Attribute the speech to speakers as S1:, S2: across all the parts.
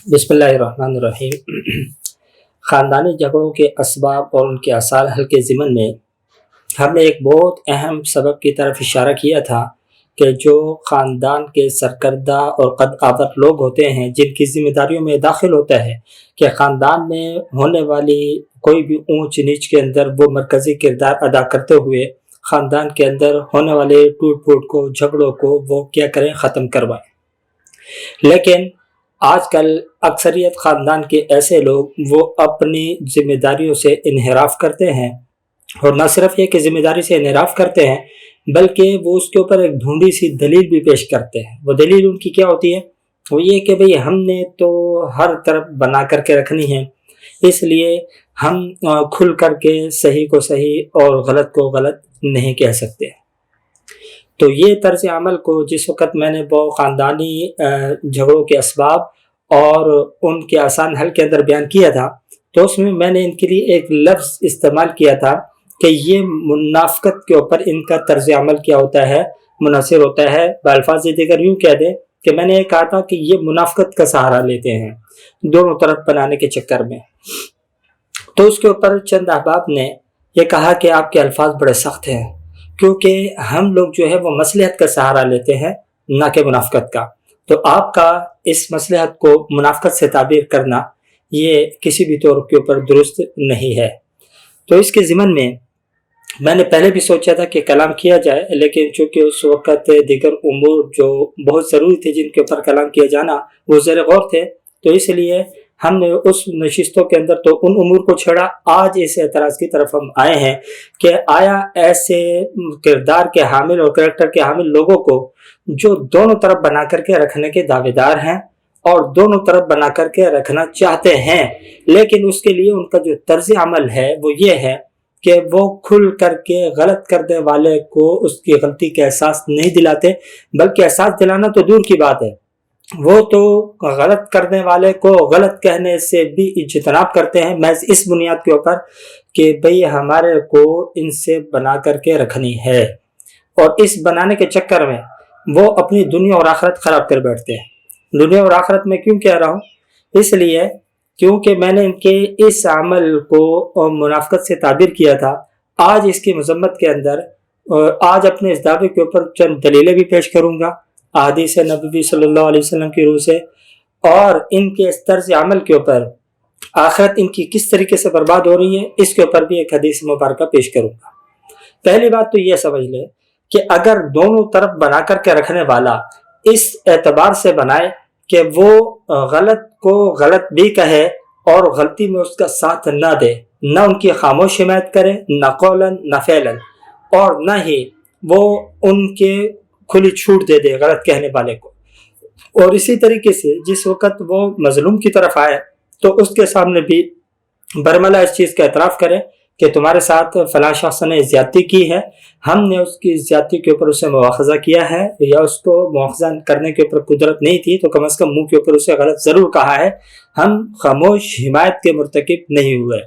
S1: بسم اللہ الرحمن الرحیم۔ خاندانی جھگڑوں کے اسباب اور ان کے آثار حل کے ضمن میں ہم نے ایک بہت اہم سبب کی طرف اشارہ کیا تھا کہ جو خاندان کے سرکردہ اور قد آور لوگ ہوتے ہیں، جن کی ذمہ داریوں میں داخل ہوتا ہے کہ خاندان میں ہونے والی کوئی بھی اونچ نیچ کے اندر وہ مرکزی کردار ادا کرتے ہوئے خاندان کے اندر ہونے والے ٹوٹ پھوٹ کو، جھگڑوں کو وہ کیا کریں، ختم کروائیں۔ لیکن آج کل اکثریت خاندان کے ایسے لوگ وہ اپنی ذمہ داریوں سے انحراف کرتے ہیں، اور نہ صرف یہ کہ ذمہ داری سے انحراف کرتے ہیں بلکہ وہ اس کے اوپر ایک ڈھونڈی سی دلیل بھی پیش کرتے ہیں۔ وہ دلیل ان کی کیا ہوتی ہے؟ وہ یہ کہ بھئی ہم نے تو ہر طرف بنا کر کے رکھنی ہے، اس لیے ہم کھل کر کے صحیح کو صحیح اور غلط کو غلط نہیں کہہ سکتے۔ تو یہ طرز عمل کو جس وقت میں نے وہ خاندانی جھگڑوں کے اسباب اور ان کے آسان حل کے اندر بیان کیا تھا، تو اس میں نے ان کے لیے ایک لفظ استعمال کیا تھا کہ یہ منافقت کے اوپر ان کا طرز عمل کیا ہوتا ہے، منحصر ہوتا ہے۔ بالفاظ دیگر یوں کہہ دیں کہ میں نے یہ کہا تھا کہ یہ منافقت کا سہارا لیتے ہیں دونوں طرف بنانے کے چکر میں۔ تو اس کے اوپر چند احباب نے یہ کہا کہ آپ کے الفاظ بڑے سخت ہیں، کیونکہ ہم لوگ جو ہے وہ مصلحت کا سہارا لیتے ہیں نہ کہ منافقت کا۔ تو آپ کا اس مصلحت کو منافقت سے تعبیر کرنا یہ کسی بھی طور کے اوپر درست نہیں ہے۔ تو اس کے ضمن میں نے پہلے بھی سوچا تھا کہ کلام کیا جائے، لیکن چونکہ اس وقت دیگر امور جو بہت ضروری تھے جن کے اوپر کلام کیا جانا وہ زیر غور تھے، تو اس لیے ہم نے اس نشستوں کے اندر تو ان امور کو چھڑا۔ آج اس اعتراض کی طرف ہم آئے ہیں کہ آیا ایسے کردار کے حامل اور کریکٹر کے حامل لوگوں کو جو دونوں طرف بنا کر کے رکھنے کے دعوے دار ہیں اور دونوں طرف بنا کر کے رکھنا چاہتے ہیں، لیکن اس کے لیے ان کا جو طرز عمل ہے وہ یہ ہے کہ وہ کھل کر کے غلط کرنے والے کو اس کی غلطی کا احساس نہیں دلاتے، بلکہ احساس دلانا تو دور کی بات ہے، وہ تو غلط کرنے والے کو غلط کہنے سے بھی اجتناب کرتے ہیں، محض اس بنیاد کے اوپر کہ بھئی ہمارے کو ان سے بنا کر کے رکھنی ہے، اور اس بنانے کے چکر میں وہ اپنی دنیا اور آخرت خراب کر بیٹھتے ہیں۔ دنیا اور آخرت میں کیوں کہہ رہا ہوں؟ اس لیے کیونکہ میں نے ان کے اس عمل کو منافقت سے تعبیر کیا تھا۔ آج اس کی مذمت کے اندر آج اپنے اس دعوے کے اوپر چند دلیلیں بھی پیش کروں گا احادیث نبوی صلی اللہ علیہ وسلم کی روح سے، اور ان کے اس طرز عمل کے اوپر آخرت ان کی کس طریقے سے برباد ہو رہی ہے اس کے اوپر بھی ایک حدیث مبارکہ پیش کروں گا۔ پہلی بات تو یہ سمجھ لیں کہ اگر دونوں طرف بنا کر کے رکھنے والا اس اعتبار سے بنائے کہ وہ غلط کو غلط بھی کہے اور غلطی میں اس کا ساتھ نہ دے، نہ ان کی خاموش حمایت کرے، نہ قولاً نہ فعلاً، اور نہ ہی وہ ان کے کھلی چھوٹ دے دے غلط کہنے والے کو، اور اسی طریقے سے جس وقت وہ مظلوم کی طرف آئے تو اس کے سامنے بھی برملا اس چیز کا اعتراف کرے کہ تمہارے ساتھ فلاں شخص نے زیادتی کی ہے، ہم نے اس کی زیادتی کے اوپر اسے مواخذہ کیا ہے، یا اس کو مواخذہ کرنے کے اوپر قدرت نہیں تھی تو کم از کم منہ کے اوپر اسے غلط ضرور کہا ہے، ہم خاموش حمایت کے مرتکب نہیں ہوئے۔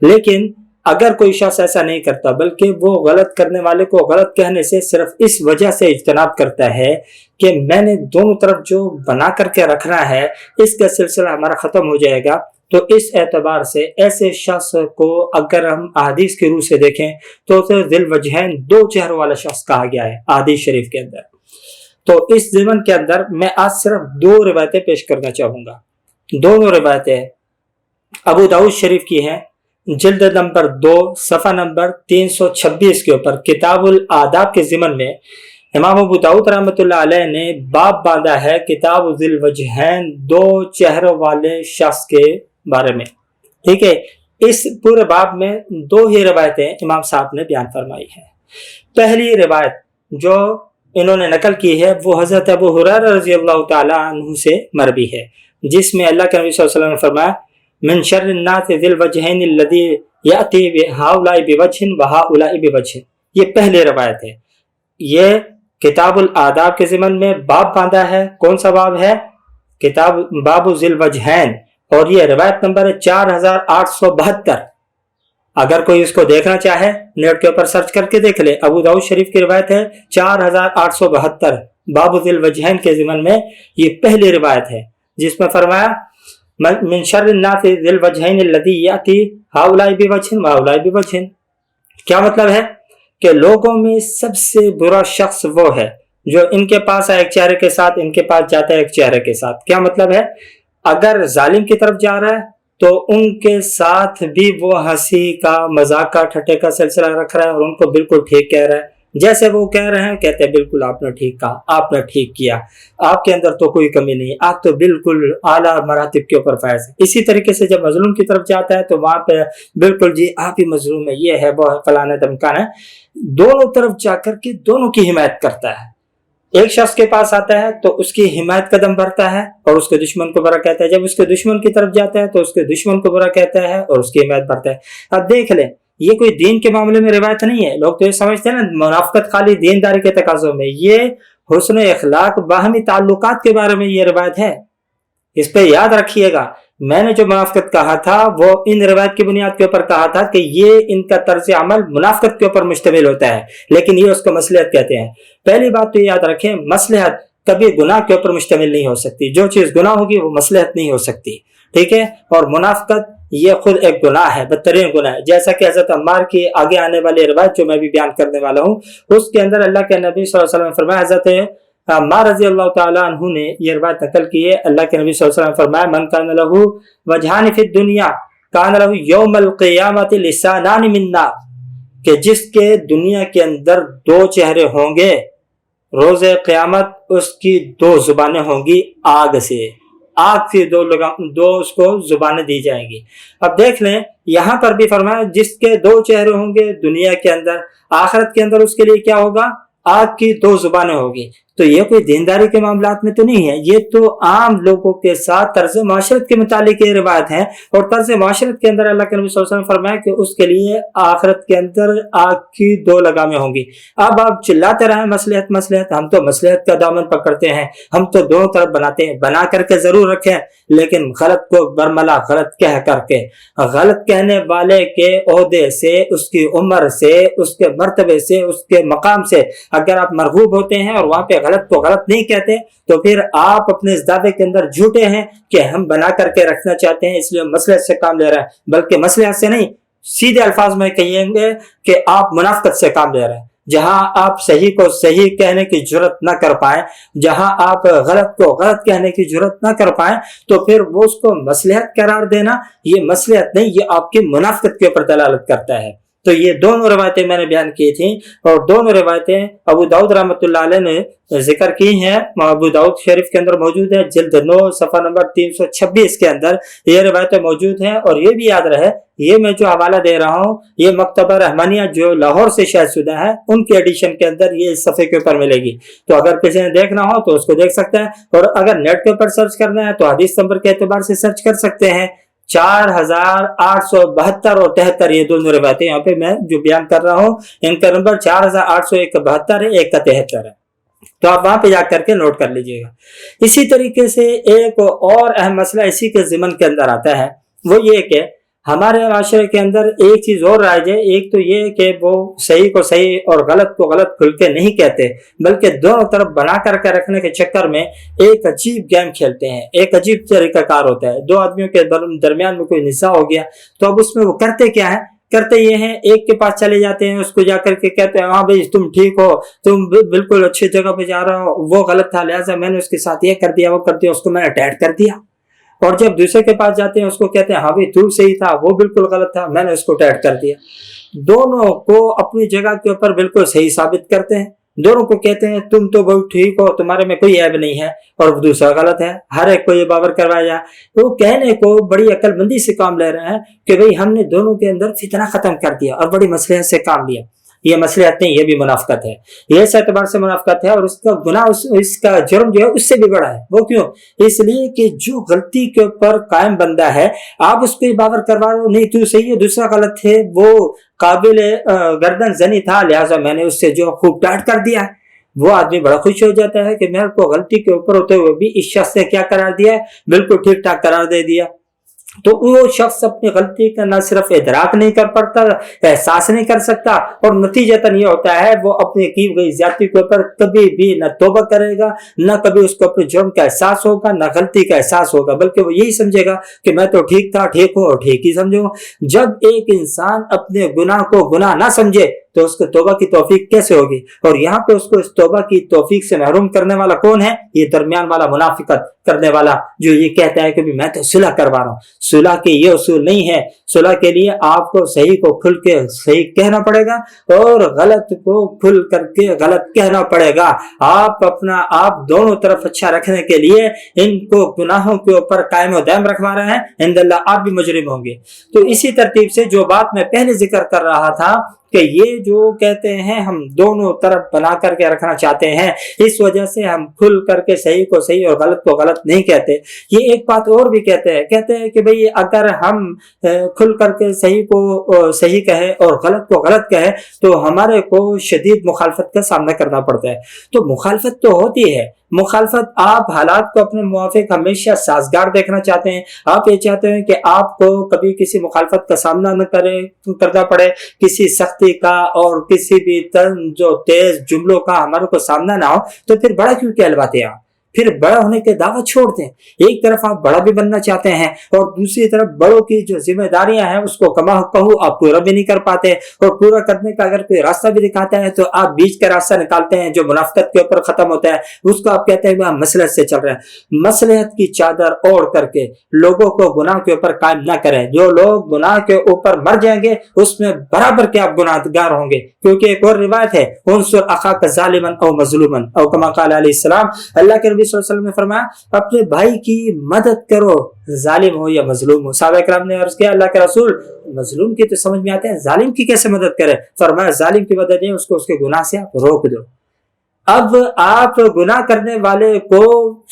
S1: لیکن اگر کوئی شخص ایسا نہیں کرتا بلکہ وہ غلط کرنے والے کو غلط کہنے سے صرف اس وجہ سے اجتناب کرتا ہے کہ میں نے دونوں طرف جو بنا کر کے رکھنا ہے اس کا سلسلہ ہمارا ختم ہو جائے گا، تو اس اعتبار سے ایسے شخص کو اگر ہم احادیث کی روح سے دیکھیں تو اسے ذی الوجہین، دو چہروں والا شخص کہا گیا ہے احادیث شریف کے اندر۔ تو اس ضمن کے اندر میں آج صرف دو روایتیں پیش کرنا چاہوں گا۔ دونوں روایتیں ابو داؤد شریف کی ہیں، جلد نمبر 2 صفحہ نمبر 326 کے اوپر کتاب الآداب کے ضمن میں امام ابو داؤد رحمۃ اللہ علیہ نے باب باندھا ہے کتاب ذی الوجہین، دو چہروں والے شخص کے بارے میں۔ ٹھیک ہے، اس پورے باب میں دو ہی روایتیں امام صاحب نے بیان فرمائی ہیں۔ پہلی روایت جو انہوں نے نقل کی ہے وہ حضرت ابو ہریرہ رضی اللہ تعالی عنہ سے مروی ہے، جس میں اللہ کے نبی صلی اللہ علیہ وسلم نے فرمایا من شر الناس ذی الوجہین الذی یأتی بہؤلاء بوجہ وہؤلاء بوجہ۔ یہ پہلی روایت ہے۔ یہ کتاب الآداب کے ضمن میں باب باندھا ہے۔ کون سا باب ہے؟ کتاب باب ذی الوجہین، اور یہ روایت نمبر ہے 4872۔ اگر کوئی اس کو دیکھنا چاہے نیٹ کے اوپر سرچ کر کے دیکھ لے، ابو داؤد شریف کی روایت ہے 4872، باب ذی الوجہین کے ضمن میں یہ پہلی روایت ہے، جس میں فرمایا من شر الناس ذی الوجہین الذی یأتی ہؤلاء بوجہ وہؤلاء بوجہ. کیا مطلب ہے کہ لوگوں میں سب سے برا شخص وہ ہے جو ان کے پاس ایک چہرے کے ساتھ ان کے پاس جاتا ہے ایک چہرے کے ساتھ. کیا مطلب ہے؟ اگر ظالم کی طرف جا رہا ہے تو ان کے ساتھ بھی وہ ہنسی کا مذاق کا ٹھٹے کا سلسلہ رکھ رہا ہے اور ان کو بالکل ٹھیک کہہ رہا ہے. جیسے وہ کہہ رہے ہیں کہتے ہیں بالکل آپ نے ٹھیک کہا, آپ نے ٹھیک کیا, آپ کے اندر تو کوئی کمی نہیں, آپ تو بالکل اعلیٰ مراتب کے اوپر فائز ہیں. اسی طریقے سے جب مظلوم کی طرف جاتا ہے تو وہاں پہ بالکل جی آپ ہی مظلوم ہے, یہ ہے وہ ہے فلانا دمکانا ہے. دونوں طرف جا کر کے دونوں کی حمایت کرتا ہے. ایک شخص کے پاس آتا ہے تو اس کی حمایت قدم بھرتا ہے اور اس کے دشمن کو برا کہتا ہے. جب اس کے دشمن کی طرف جاتا ہے تو اس کے دشمن کو برا کہتا ہے اور اس کی حمایت بھرتا ہے. اب دیکھ لیں, یہ کوئی دین کے معاملے میں روایت نہیں ہے. لوگ تو یہ سمجھتے ہیں نا منافقت خالی دینداری کے تقاضوں میں, یہ حسن اخلاق باہمی تعلقات کے بارے میں یہ روایت ہے. اس پہ یاد رکھیے گا, میں نے جو منافقت کہا تھا وہ ان روایت کی بنیاد کے اوپر کہا تھا کہ یہ ان کا طرز عمل منافقت کے اوپر مشتمل ہوتا ہے, لیکن یہ اس کو مصلحت کہتے ہیں. پہلی بات تو یاد رکھیں, مصلحت کبھی گناہ کے اوپر مشتمل نہیں ہو سکتی. جو چیز گناہ ہوگی وہ مصلحت نہیں ہو سکتی, ٹھیک ہے. اور منافقت یہ خود ایک گناہ ہے, بدترین گناہ ہے. جیسا کہ حضرت عمار کی آگے آنے والی روایت جو میں بھی بیان کرنے والا ہوں, اس کے اندر اللہ کے نبی صلی اللہ علیہ وسلم فرمایا, حضرت عمار رضی اللہ تعالیٰ عنہ نے یہ روایت نقل کی ہے. اللہ کے نبی صلی اللہ علیہ وسلم فرمایا, من کان لہ وجہان فی الدنیا کان لہ یوم القیامت لسانان من نار, کہ جس کے دنیا کے اندر دو چہرے ہوں گے, روز قیامت اس کی دو زبانیں ہوں گی آگ سے, آگ سے دو اس کو زبانیں دی جائیں گی. اب دیکھ لیں یہاں پر بھی فرمایا جس کے دو چہرے ہوں گے دنیا کے اندر, آخرت کے اندر اس کے لیے کیا ہوگا, آگ کی دو زبانیں ہوگی. تو یہ کوئی دینداری کے معاملات میں تو نہیں ہے, یہ تو عام لوگوں کے ساتھ طرز معاشرت کے متعلق یہ روایت ہے. اور طرز معاشرت کے اندر اللہ کے نبی صلی اللہ علیہ وسلم فرمایا کہ اس کے لیے آخرت کے اندر آگ کی دو لگامیں ہوں گی. اب آپ چلاتے رہیں مصلحت مصلحت, ہم تو مصلحت کا دامن پکڑتے ہیں, ہم تو دونوں طرف بناتے ہیں, بنا کر کے ضرور رکھیں, لیکن غلط کو برملا غلط کہہ کر کے, غلط کہنے والے کے عہدے سے, اس کی عمر سے, اس کے مرتبے سے, اس کے مقام سے اگر آپ مرغوب ہوتے ہیں اور وہاں پہ غلط کو غلط نہیں کہتے, تو پھر آپ اپنے اس دعوے کے اندر جھوٹے ہیں کہ ہم بنا کر کے رکھنا چاہتے ہیں اس لیے مصلحت سے کام لے رہے ہیں, بلکہ مصلحت سے نہیں, سیدھے الفاظ میں کہیں گے کہ آپ منافقت سے کام لے رہے ہیں. جہاں آپ صحیح کو صحیح کہنے کی جرت نہ کر پائیں, جہاں آپ غلط کو غلط کہنے کی جرت نہ کر پائیں, تو پھر وہ اس کو مصلحت قرار دینا یہ مصلحت نہیں, یہ آپ کی منافقت کے اوپر دلالت کرتا ہے. تو یہ دونوں روایتیں میں نے بیان کی تھیں, اور دونوں روایتیں ابو داؤد رحمۃ اللہ علیہ نے ذکر کی ہیں. ابو داؤد شریف کے اندر موجود ہے, جلد 9 صفحہ نمبر 326 کے اندر یہ روایتیں موجود ہیں. اور یہ بھی یاد رہے, یہ میں جو حوالہ دے رہا ہوں یہ مکتبہ رحمانیہ جو لاہور سے شائع شدہ ہے, ان کے ایڈیشن کے اندر یہ اس صفحے کے اوپر ملے گی. تو اگر کسی نے دیکھنا ہو تو اس کو دیکھ سکتا ہے, اور اگر نیٹ کے اوپر سرچ کرنا ہے تو حدیث نمبر کے اعتبار سے سرچ کر سکتے ہیں. 4872 اور 73 یہ دونوں روایتیں یہاں پہ میں جو بیان کر رہا ہوں, ان کا نمبر 4872 ہے, 1 کا 73 ہے. تو آپ وہاں پہ جا کر کے نوٹ کر لیجئے گا. اسی طریقے سے ایک اور اہم مسئلہ اسی کے ضمن کے اندر آتا ہے, وہ یہ کہ ہمارے معاشرے کے اندر ایک چیز اور رائج ہے. ایک تو یہ کہ وہ صحیح کو صحیح اور غلط کو غلط کھل کے نہیں کہتے, بلکہ دونوں طرف بنا کر کے رکھنے کے چکر میں ایک عجیب گیم کھیلتے ہیں. ایک عجیب طریقہ کار ہوتا ہے, دو آدمیوں کے درمیان میں کوئی نزاع ہو گیا, تو اب اس میں وہ کرتے کیا ہے, کرتے یہ ہیں ایک کے پاس چلے جاتے ہیں, اس کو جا کر کے کہتے ہیں ہاں بھائی تم ٹھیک ہو, تم بالکل اچھی جگہ پہ جا رہے ہو, وہ غلط تھا لہٰذا میں نے اس کے ساتھ یہ کر دیا وہ کر دیا, اس کو میں نے ٹیٹ کر دیا. اور جب دوسرے کے پاس جاتے ہیں اس کو کہتے ہیں ہاں بھائی تو صحیح تھا, وہ بالکل غلط تھا, میں نے اس کو ٹیٹ کر دیا. دونوں کو اپنی جگہ کے اوپر بالکل صحیح ثابت کرتے ہیں, دونوں کو کہتے ہیں تم تو بہت ٹھیک ہو, تمہارے میں کوئی عیب نہیں ہے, اور دوسرا غلط ہے. ہر ایک کو یہ باور کروایا جائے, وہ کہنے کو بڑی عقل مندی سے کام لے رہے ہیں کہ بھئی ہم نے دونوں کے اندر فتنہ ختم کر دیا اور بڑی مصلحت سے کام لیا. یہ مصلحت نہیں, یہ بھی منافقت ہے, یہ اس اعتبار سے منافقت ہے, اور اس کا گناہ اس کا جرم جو ہے اس سے بھی بڑا ہے. وہ کیوں؟ اس لیے کہ جو غلطی کے اوپر قائم بندہ ہے آپ اس پہ باور کروا رہے ہو, نہیں تو صحیح ہے دوسرا غلط ہے, وہ قابل گردن زنی تھا لہٰذا میں نے اس سے جو خوب ڈانٹ کر دیا. وہ آدمی بڑا خوش ہو جاتا ہے کہ میرے کو غلطی کے اوپر ہوتے ہوئے بھی اس شخص نے کیا قرار دیا ہے, بالکل ٹھیک ٹھاک قرار دے دیا. تو وہ شخص اپنی غلطی کا نہ صرف ادراک نہیں کر پاتا، احساس نہیں کر سکتا، اور نتیجتاً یہ ہوتا ہے وہ اپنی کی گئی زیادتی کے اوپر کبھی بھی نہ توبہ کرے گا، نہ کبھی اس کو اپنے جرم کا احساس ہوگا، نہ غلطی کا احساس ہوگا، بلکہ وہ یہی سمجھے گا کہ میں تو ٹھیک تھا، ٹھیک ہوں اور ٹھیک ہی سمجھوں۔ جب ایک انسان اپنے گناہ کو گناہ نہ سمجھے تو اس کو توبہ کی توفیق کیسے ہوگی؟ اور یہاں پہ اس کو اس توبہ کی توفیق سے محروم کرنے والا کون ہے؟ یہ درمیان والا، منافقت کرنے والا، جو یہ کہتا ہے کہ میں تو صلح کروا رہا ہوں۔ صلح کے یہ اصول نہیں ہے۔ صلح کے لیے آپ کو صحیح کو کھل کے صحیح کہنا پڑے گا اور غلط کو کھل کر کے غلط کہنا پڑے گا۔ آپ دونوں طرف اچھا رکھنے کے لیے ان کو گناہوں کے اوپر قائم و دائم رکھوا رہے ہیں، عند اللہ آپ بھی مجرم ہوں گے۔ تو اسی ترتیب سے جو بات میں پہلے ذکر کر رہا تھا کہ یہ جو کہتے ہیں ہم دونوں طرف بنا کر کے رکھنا چاہتے ہیں، اس وجہ سے ہم کھل کر کے صحیح کو صحیح اور غلط کو غلط نہیں کہتے۔ یہ ایک بات اور بھی کہتے ہیں کہ بھئی اگر ہم کھل کر کے صحیح کو صحیح کہے اور غلط کو غلط کہے تو ہمارے کو شدید مخالفت کا سامنا کرنا پڑتا ہے۔ تو مخالفت تو ہوتی ہے، مخالفت آپ حالات کو اپنے موافق ہمیشہ سازگار دیکھنا چاہتے ہیں۔ آپ یہ چاہتے ہیں کہ آپ کو کبھی کسی مخالفت کا سامنا نہ کرنا پڑے، کسی سختی کا اور کسی بھی جو تیز جملوں کا ہمارے کو سامنا نہ ہو، تو پھر بڑا کیوں کہلواتے ہیں آپ؟ پھر بڑا ہونے کے دعوت چھوڑ دیں۔ ایک طرف آپ بڑا بھی بننا چاہتے ہیں اور دوسری طرف بڑوں کی جو ذمہ داریاں ہیں اس کو کہو آپ پورا بھی نہیں کر پاتے، اور پورا کرنے کا اگر کوئی راستہ بھی دکھاتا ہے تو آپ بیچ کا راستہ نکالتے ہیں جو منافقت کے اوپر ختم ہوتا ہے، اس کو آپ کہتے ہیں کہ ہم مصلحت سے چل رہے ہیں۔ مصلحت کی چادر اوڑھ کر کے لوگوں کو گناہ کے اوپر قائم نہ کریں۔ جو لوگ گناہ کے اوپر مر جائیں گے اس میں برابر کے آپ گناہ گار ہوں گے، کیونکہ ایک اور روایت ہے انصر اخاک ظالما او مظلوما او کما قال علیہ السلام، اللہ کے نبی صلی اللہ علیہ وسلم نے فرمایا اپنے بھائی کی مدد کرو، ظالم ہو یا مظلوم ہو۔ صحابہ کرام نے عرض کیا اللہ کے رسول مظلوم کی تو سمجھ میں آتے ہیں، ظالم کی کیسے مدد کرے؟ فرمایا ظالم کی مدد نہیں، اس کو اس کے گناہ سے آپ روک دو۔ اب آپ گناہ کرنے والے کو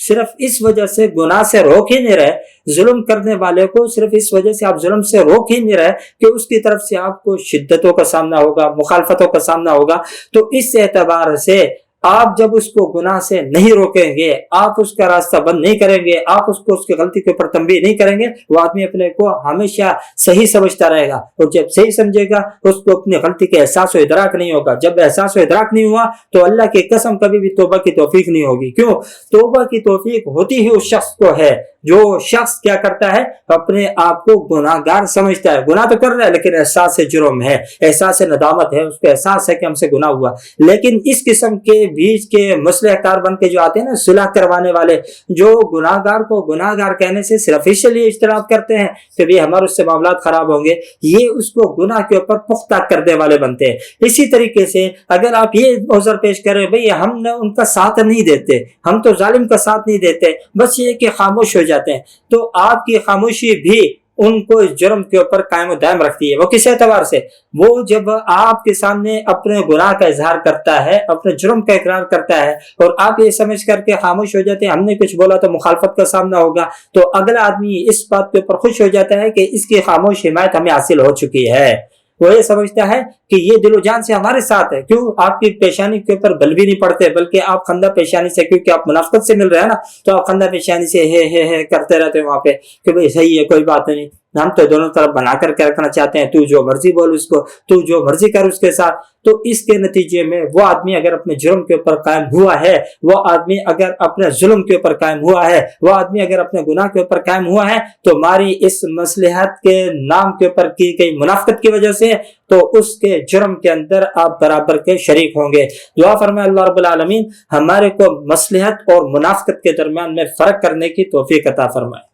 S1: صرف اس وجہ سے گناہ سے روک ہی نہیں رہے، ظلم کرنے والے کو صرف اس وجہ سے آپ ظلم سے روک ہی نہیں رہے کہ اس کی طرف سے آپ کو شدتوں کا سامنا ہوگا، مخالفتوں کا سامنا ہوگا۔ تو اس اعتبار سے آپ جب اس کو گناہ سے نہیں روکیں گے، آپ اس کا راستہ بند نہیں کریں گے، آپ اس کو اس کی غلطی کے اوپر تنبیہ نہیں کریں گے، وہ آدمی اپنے کو ہمیشہ صحیح سمجھتا رہے گا، اور جب صحیح سمجھے گا اس کو اپنی غلطی کے احساس و ادراک نہیں ہوگا۔ جب احساس و ادراک نہیں ہوا تو اللہ کی قسم کبھی بھی توبہ کی توفیق نہیں ہوگی۔ کیوں؟ توبہ کی توفیق ہوتی ہی اس شخص کو ہے جو شخص کیا کرتا ہے، اپنے آپ کو گناہ گار سمجھتا ہے، گناہ تو کر رہا ہے لیکن احساس جرم ہے، احساس ندامت ہے، اس کو احساس ہے کہ ہم سے گناہ ہوا۔ لیکن اس قسم کے بیچ کے مصلح کار بن کے جو آتے ہیں نا، صلح کروانے والے، جو گناہ گار کو گناہ گار کہنے سے صرف اس لیے اجتناب کرتے ہیں کہ بھی ہمارے اس سے معاملات خراب ہوں گے، یہ اس کو گناہ کے اوپر پختہ کرنے والے بنتے ہیں۔ اسی طریقے سے اگر آپ یہ عذر پیش کریں بھئی ہم نے ان کا ساتھ نہیں دیتے، ہم تو ظالم کا ساتھ نہیں دیتے، بس یہ کہ خاموش ہو جاتے ہیں، تو آپ کی خاموشی بھی ان کو اس جرم کے اوپر قائم و دائم رکھتی ہے۔ وہ کس اعتبار سے؟ وہ جب آپ کے سامنے اپنے گناہ کا اظہار کرتا ہے، اپنے جرم کا اقرار کرتا ہے، اور آپ یہ سمجھ کر کے خاموش ہو جاتے ہیں ہم نے کچھ بولا تو مخالفت کا سامنا ہوگا، تو اگلا آدمی اس بات کے اوپر خوش ہو جاتا ہے کہ اس کی خاموش حمایت ہمیں حاصل ہو چکی ہے۔ وہ یہ سمجھتا ہے کہ یہ دل و جان سے ہمارے ساتھ ہے۔ کیوں؟ آپ کی پیشانی کے اوپر بل بھی نہیں پڑتے، بلکہ آپ خندہ پیشانی سے، کیونکہ آپ منافقت سے مل رہے ہیں نا، تو آپ خندہ پیشانی سے ہے کرتے رہتے ہیں وہاں پہ کہ بھئی صحیح ہے، کوئی بات نہیں، ہم تو دونوں طرف بنا کر کے رکھنا چاہتے ہیں، تو جو مرضی بول اس کو، تو جو مرضی کر اس کے ساتھ۔ تو اس کے نتیجے میں وہ آدمی اگر اپنے جرم کے اوپر قائم ہوا ہے، وہ آدمی اگر اپنے ظلم کے اوپر قائم ہوا ہے، وہ آدمی اگر اپنے گناہ کے اوپر قائم ہوا ہے، تو ہماری اس مصلحت کے نام کے اوپر کی گئی منافقت کی وجہ سے تو اس کے جرم کے اندر آپ برابر کے شریک ہوں گے۔ دعا فرمائے اللہ رب العالمین ہمارے کو مصلحت اور منافقت کے درمیان میں فرق کرنے کی توفیق عطا فرمائے۔